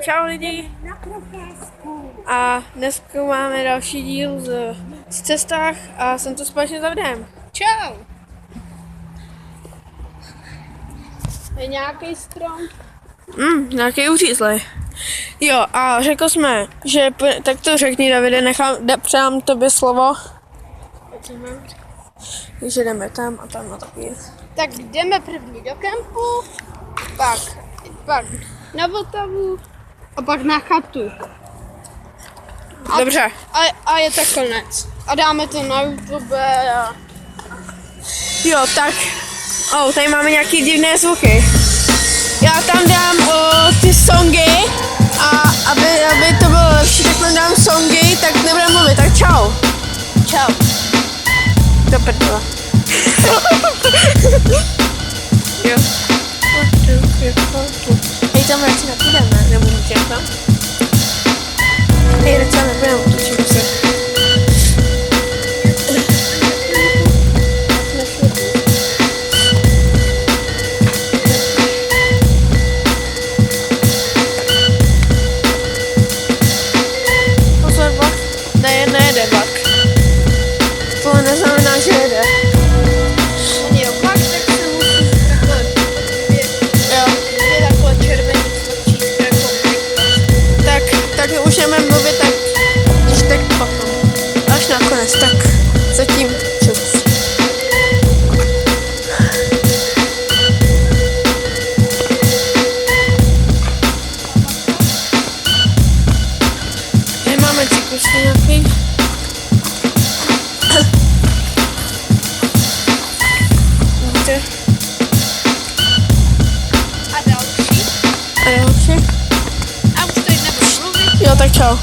Čau lidi. A dneska máme další díl z cestách a jsem tu společně s Davidem. Čau! Je nějaký strom? Nějaký uřízlej. Jo, a řekl jsme, že tak to řekni, Davide, předám tobě slovo. Takže jdeme tam a tam na takový. Tak jdeme první do kempu, pak na Vltavu a pak na chatu. Dobře. A je to konec. A dáme to na YouTube a... Jo, tak. Tady máme nějaký divné zvuky. Já tam dám ty songy a aby to bylo lepší, tak tam dám songy, tak nebudem mluvit, tak čau. Čau. Do prdele. Jo. Hej, tam radši nepůjdeme, nemůžu tě tam. Hej, radši tam nepůjdeme, utočíme se. Nejede vlak. To neznamená, že jede. Ani jo, pak tak se musí takhle dvě takhle červený tlačítka jako Tak můžeme mluvit tak, když tak potom. Až nakonec, tak zatím čus. Tady máme cyklus nějaký. Vidíte? A další. A další? A už tady nebudu mluvit. Jo, tak čau.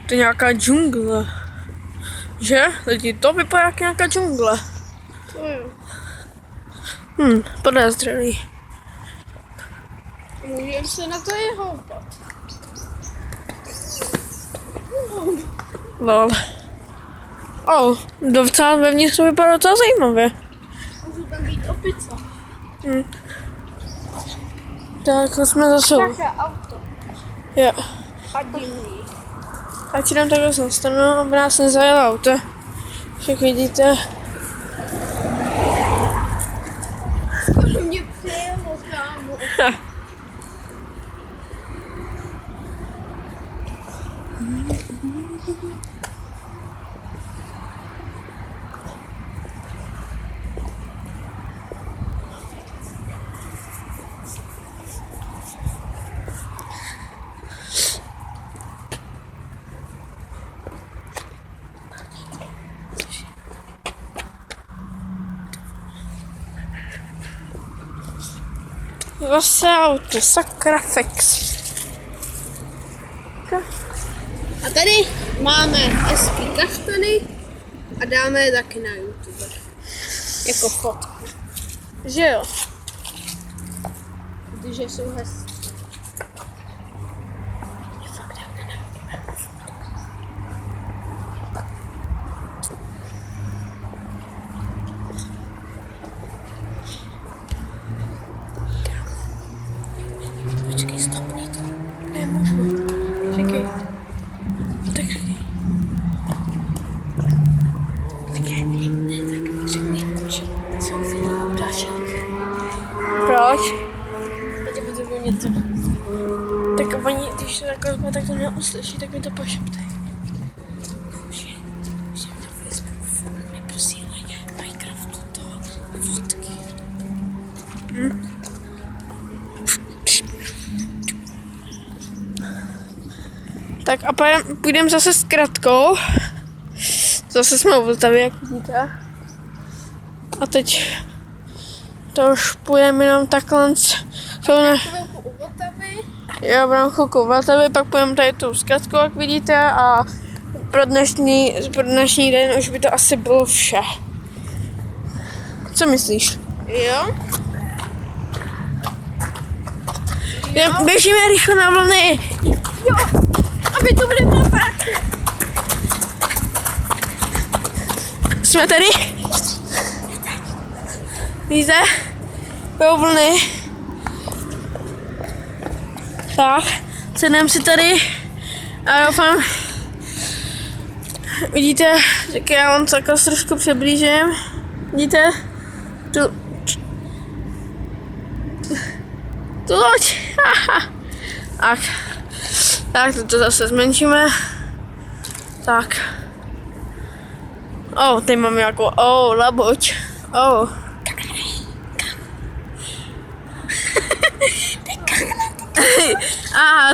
To je nějaká džungle. Že? Lidi, to vypadá jak nějaká džungle. To jo. Podezřelý. Můžeme se na to i houpat. Lol. Docela vevnitř to vypadá docela zajímavě. Můžu tam být opice. Tak jsme zase. Také auto. Jo. A divný. Ať si dám takhle na stranu, aby nás nezajelo auto. Jak vidíte. Skoro mě přejelo, kámo. Zase auto, sakra fex. A tady máme hezký kaštany a dáme je taky na YouTube. Jako fotku. Že jo? Protože jsou hezký. Pojď. Teď potřebuji něco. Tak oni, když to takhle zbyt, tak to neuslyší, tak mi to pošeptají. Že to vezme, mi posílají Minecraftu to fotky. Tak a půjdeme zase s Kratkou. Zase jsme u Vltavy, jak vidíte. A teď to už půjdeme jenom takhle. Jo, budeme chvilku u Vltavy, pak půjdeme tady tu s Kratkou, jak vidíte. A pro dnešní den už by to asi bylo vše. Co myslíš? Jo. Běžíme rychle na vlny. Jo, aby to bude papat. Jsme tady. Víte? Po vlny. Tak, sedneme si tady. A doufám, vidíte, tak já vám takhle trošku přiblížím. Vidíte? Tu loď. Tak, to zase zmenšíme. Tak. Tady máme jako, labuť.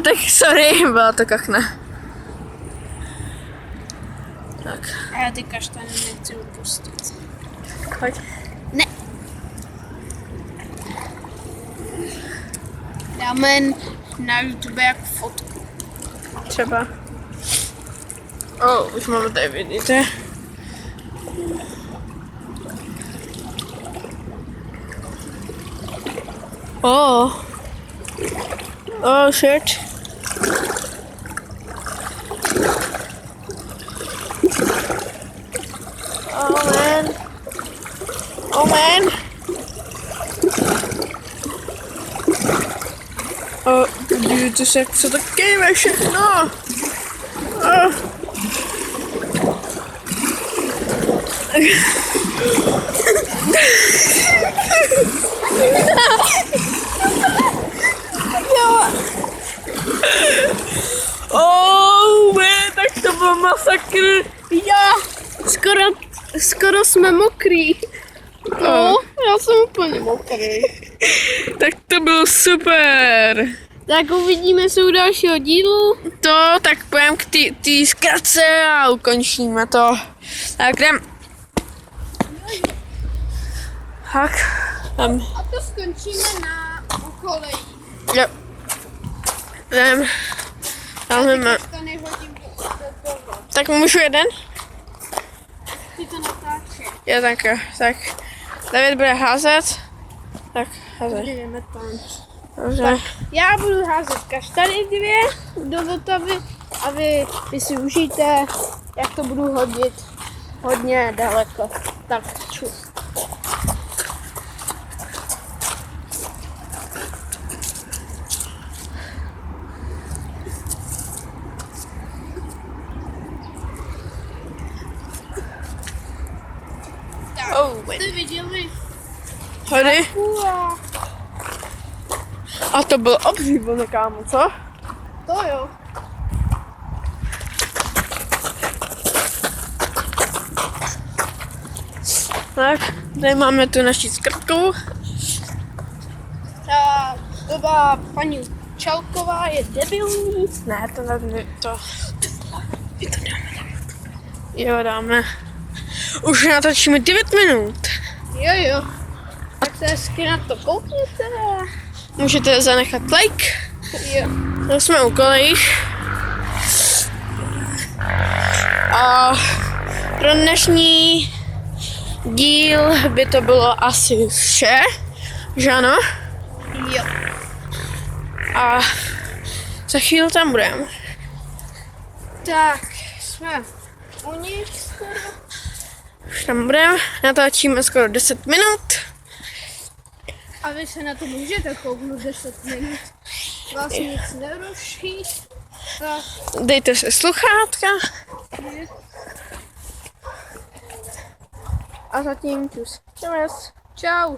Tak sorry, byla to kachna. Tak. A já ty kaštany nechci upustit. Pojď. Ne. Dáme na YouTube jako fotku. Třeba. Už máme tady, vidíte. Shit. Man. Podívejte se, jak se to kejve všechno. Tak to byl masakr. Skoro jsme mokrý. Já jsem úplně mokrý. Tak to bylo super. Tak uvidíme se u dalšího dílu. Tak půjdeme k té zkratce a ukončíme to. Tak jdem. Tak. A to skončíme na koleji. Jo. Jdem. Dáme. Tak můžu jeden? Ty to natáčí. Jo, tak. David bude házet. Tak, házej. Jdeme tam. Dobře. Já budu házet kaštany 2 do Vltavy a vy si užijte, jak to budu hodit hodně daleko. Tak, čus. Jste viděli? Hody. A to byl obří vlny, kámo, co? To jo. Tak, tady máme tu naši skrtku. Ta doba paní Čalková je debilní. Ne, to. My to dáme. Jo, dáme. Už natočíme 9 minut. Jo. Tak se hezky na to koukněte. Můžete zanechat like. Jo. Jsme u kolejích. A pro dnešní díl by to bylo asi vše, že ano? Jo. A za chvíli tam budeme. Tak, jsme u nich skoro. Už tam budeme, natáčíme skoro 10 minut. A vy se na to můžete kouknout 10 minut. Vás nic neruší. Tak. Dejte si sluchátka. A zatím čus. Čau. Čau.